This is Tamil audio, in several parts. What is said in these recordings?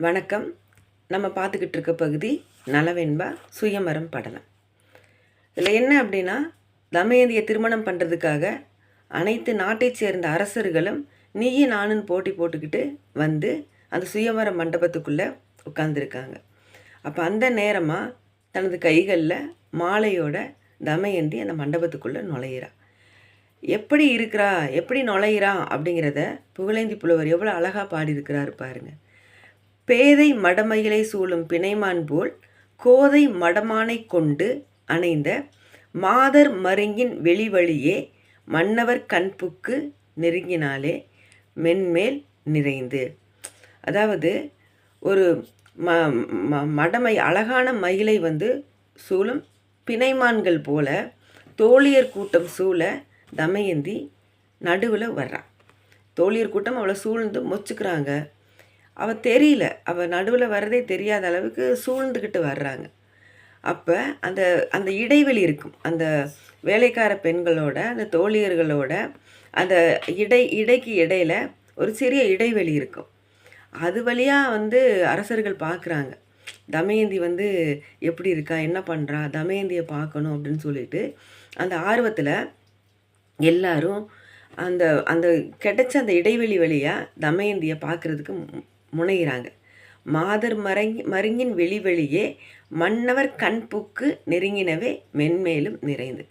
வணக்கம். நம்ம பார்த்துக்கிட்டு இருக்க பகுதி நலவென்பா சுயமரம் படலம். இதில் என்ன அப்படின்னா, தமயந்தியை திருமணம் பண்ணுறதுக்காக அனைத்து நாட்டைச் சேர்ந்த அரசர்களும் நீயும் நானும் போட்டி போட்டுக்கிட்டு வந்து அந்த சுயமர மண்டபத்துக்குள்ளே உட்காந்துருக்காங்க. அப்போ அந்த நேரமாக தனது கைகளில் மாலையோட தமயந்தி அந்த மண்டபத்துக்குள்ளே நுழையிறா. எப்படி இருக்கிறா, எப்படி நுழையிறா அப்படிங்கிறத புகழேந்தி புலவர் எவ்வளோ அழகாக பாடியிருக்கிறாரு பாருங்க. பேதை மடமயிலை சூழும் பிணைமான் போல் கோதை மடமானை கொண்டு அணைந்த மாதர் மருங்கின் வெளிவழியே மன்னவர் கண்புக்கு நெருங்கினாலே மென்மேல் நிறைந்து. அதாவது ஒரு மடமை அழகான மயிலை சூழும் பிணைமான்கள் போல தோழியர் கூட்டம் சூழ தமயந்தி நடுவில் வர்றான். தோழியர் கூட்டம் அவளை சூழ்ந்து மொச்சுக்கிறாங்க. அவள் தெரியல, அவள் நடுவில் வர்றதே தெரியாத அளவுக்கு சூழ்ந்துக்கிட்டு வர்றாங்க. அப்போ அந்த அந்த இடைவெளி இருக்கும், அந்த வேலைக்கார பெண்களோட அந்த தோழியர்களோட அந்த இடைக்கு இடையில ஒரு சிறிய இடைவெளி இருக்கும். அது வழியாக அரசர்கள் பார்க்குறாங்க தமயந்தி எப்படி இருக்கா, என்ன பண்ணுறா, தமயந்தியை பார்க்கணும் அப்படின்னு சொல்லிட்டு அந்த ஆர்வத்தில் எல்லாரும் அந்த அந்த கிடைச்ச அந்த இடைவெளி வழியாக தமயந்தியை பார்க்குறதுக்கு முனைகிறாங்க. மாதர் மருங்கின் வெளியே மன்னவர் கண்புக்கு நெருங்கினவே மென்மேலும் நிறைந்து.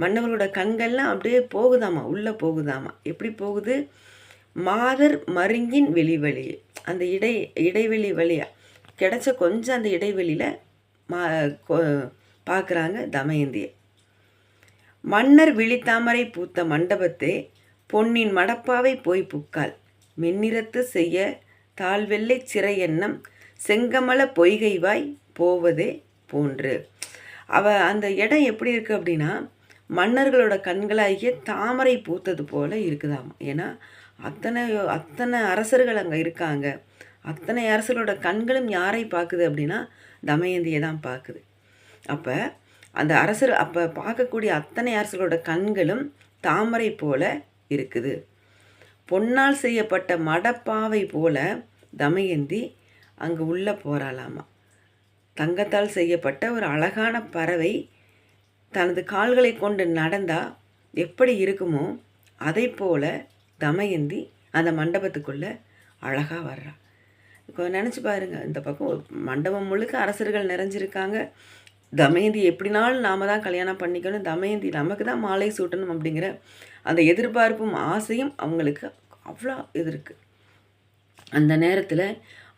மன்னவர்களோட கண்கள்லாம் அப்படியே போகுதாமா, உள்ளே போகுதாமா. எப்படி போகுது? மாதர் மருங்கின் வெளியே அந்த இடைவெளி வழியாக கிடைச்ச கொஞ்சம் அந்த இடைவெளியில் பார்க்குறாங்க தமயந்தியை. மன்னர் விழித்தாமரை பூத்த மண்டபத்தே பொன்னின் மடப்பாவை போய் புக்கால் மின்னிறத்து செய்ய தாழ்வெள்ளை சிறை எண்ணம் செங்கமல பொய்கைவாய் போவதே போன்று. அந்த இடம் எப்படி இருக்குது அப்படின்னா, மன்னர்களோட கண்களாகிய தாமரை பூத்தது போல இருக்குதாம். ஏன்னா அத்தனை அரசர்கள் அங்கே இருக்காங்க. அத்தனை அரசர்களோட கண்களும் யாரை பார்க்குது அப்படின்னா தமயந்தியை தான் பார்க்குது. அப்போ அந்த அப்போ பார்க்கக்கூடிய அத்தனை அரசர்களோட கண்களும் தாமரை போல இருக்குது. பொன்னால் செய்யப்பட்ட மடப்பாவை போல தமயந்தி அங்கே உள்ளே போகிறாளாமா. தங்கத்தால் செய்யப்பட்ட ஒரு அழகான பறவை தனது கால்களை கொண்டு நடந்தால் எப்படி இருக்குமோ அதை போல தமயந்தி அந்த மண்டபத்துக்குள்ளே அழகாக வர்றா. இப்போ நினச்சி பாருங்கள், இந்த பக்கம் மண்டபம் முழுக்க அரசர்கள் நிறைஞ்சிருக்காங்க. தமயந்தி எப்படினாலும் நாம் தான் கல்யாணம் பண்ணிக்கணும், தமயந்தி நமக்கு தான் மாலை சூட்டணும் அப்படிங்கிற அந்த எதிர்பார்ப்பும் ஆசையும் அவங்களுக்கு அவ்வளோ இது இருக்குது. அந்த நேரத்தில்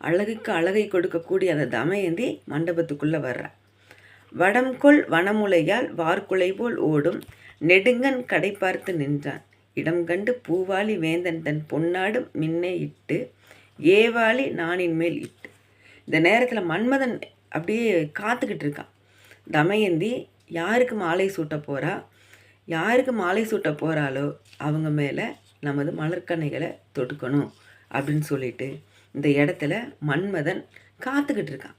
அழகுக்கு அழகை கொடுக்கக்கூடிய அந்த தமயந்தி மண்டபத்துக்குள்ளே வர்றா. வடம்கொள் வனமுலையால் வார்குலை போல் ஓடும் நெடுங்கன் கடை பார்த்து நின்றான். இடம் கண்டு பூவாளி வேந்தன் தன் பொன்னாடும் மின்னே இட்டு ஏவாளி நானின் மேல் இட்டு. இந்த நேரத்தில் மன்மதன் அப்படியே காத்துக்கிட்டு இருக்கான். தமயந்தி யாருக்கு மாலை சூட்ட போகிறா, யாருக்கு மாலை சூட்ட போகிறாளோ அவங்க மேலே நமது மலர்கணைகளை தொடுக்கணும் அப்படின்னு சொல்லிட்டு இந்த இடத்துல மன்மதன் காத்துக்கிட்டு இருக்கான்.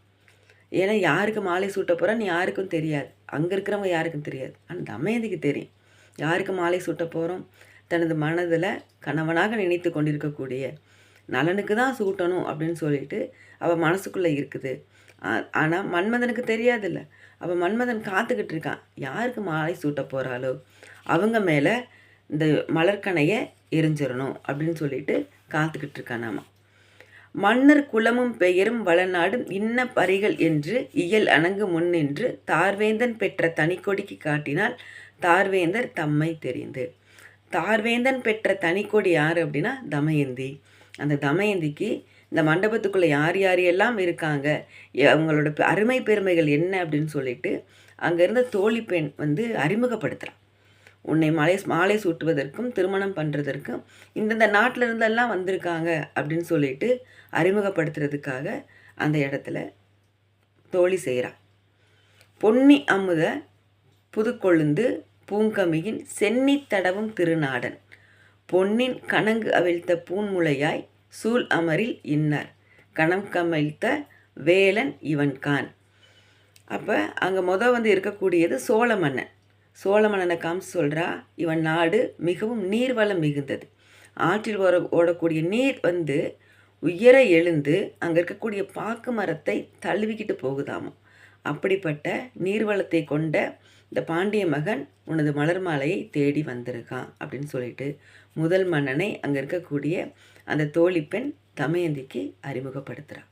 ஏன்னா யாருக்கு மாலை சூட்ட போகிறான்னு யாருக்கும் தெரியாது, அங்கே இருக்கிறவங்க யாருக்கும் தெரியாது. ஆனால் தமயந்திக்கு தெரியும் யாருக்கு மாலை சூட்ட போகிறோம். தனது மனதில் கணவனாக நினைத்து கொண்டிருக்கக்கூடிய நலனுக்கு தான் சூட்டணும் அப்படின்னு சொல்லிட்டு அவள் மனசுக்குள்ளே இருக்குது. ஆனால் மன்மதனுக்கு தெரியாதில்ல. அவள் மன்மதன் காத்துக்கிட்டு இருக்கான், யாருக்கு மாலை சூட்ட போகிறாளோ அவங்க மேலே இந்த மலர்கணையை எரிஞ்சிடணும் அப்படின்னு சொல்லிட்டு காத்துக்கிட்டு இருக்கான். நாம மன்னர் குலமும் பெயரும் வளநாடும் இன்ன பரிகள் என்று இயல் அணங்கு முன்னின்று தார்வேந்தன் பெற்ற தனிக்கொடிக்கு காட்டினால் தார்வேந்தர் தம்மை தெரிந்து. தார்வேந்தன் பெற்ற தனிக்கொடி யார் அப்படின்னா தமயந்தி. அந்த தமயந்திக்கு இந்த மண்டபத்துக்குள்ளே யார் யாரெல்லாம் இருக்காங்க, அவங்களோட அருமை பெருமைகள் என்ன அப்படின்னு சொல்லிட்டு அங்கே இருந்த தோழி பெண் அறிமுகப்படுத்துகிறான். உன்னை மாலை சூட்டுவதற்கும் திருமணம் பண்ணுறதற்கும் இந்தந்த நாட்டில் இருந்தெல்லாம் வந்திருக்காங்க அப்படின்னு சொல்லிட்டு அறிமுகப்படுத்துறதுக்காக அந்த இடத்துல தோழி செய்கிறான். பொன்னி அமுத புதுக்கொழுந்து பூங்கமியின் சென்னி தடவும் திருநாடன் பொன்னின் கணங்கு அவிழ்த்த பூன்முளையாய் சூழ் அமரில் இன்னார் கணம் கமிழ்த்த வேலன் இவன் கான். அப்போ அங்கே இருக்கக்கூடியது சோழ மன்னன். சோழ மன்னனை காமிச்சு சொல்கிறா, இவன் நாடு மிகவும் நீர்வளம் மிகுந்தது. ஆற்றில் ஓடக்கூடிய நீர் உயர எழுந்து அங்கே இருக்கக்கூடிய பாக்கு மரத்தை தழுவிக்கிட்டு போகுதாமா. அப்படிப்பட்ட நீர்வளத்தை கொண்ட இந்த பாண்டிய மகன் உனது மலர் மாலையை தேடி வந்திருக்கான் அப்படின்னு சொல்லிட்டு முதல் மன்னனை அங்கே இருக்கக்கூடிய அந்த தோழி பெண் தமயந்திக்கு அறிமுகப்படுத்துகிறான்.